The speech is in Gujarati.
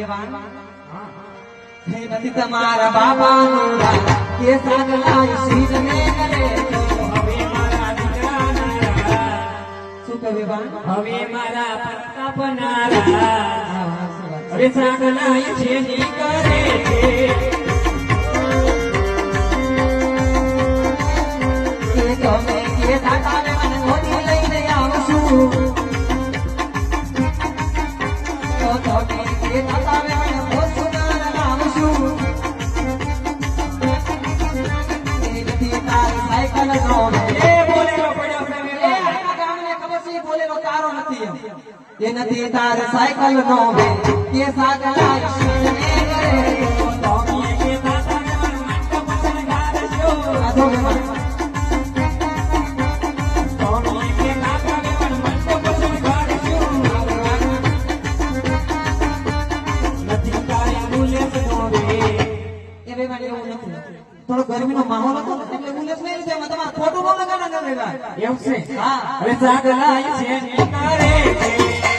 હે નથી તમારા બાપાનું કે સાગલા શીજ ને કરે હવે મારા દીકરાના શું કહે બાન હવે મારા પ્રતાપનારા હવે સાગલા છે ની કરે કે તમે કે દાદાને મને મોદી લઈને આવશું તો તમે કે દાદાને મને મોસુનાર લાવશું એ નથી તારી સાયકલ નો એ બોલેલો પડ્યો છે એ મેલો આખા ગામને ખબર છે એ બોલેલો તારો નથી એમ એ નથી તારી સાયકલ નો બે કે સાગલા શીજ ને કરે તમે કે દાદાને મન મંડપ શણગારશો આધો બેમાં તમે કે દાદાને મન મંડપ શણગારશો નથી તારી બુલેટ નો રે એ બે માટે એવું નથી થોડો ગરમીનો માહોલ હતો ને એટલે બુલેટ નહીં લીધો એમાં તમારે ખોટું ન લગાડો ને એમ છે હા હવે સાગલા છે ની કરે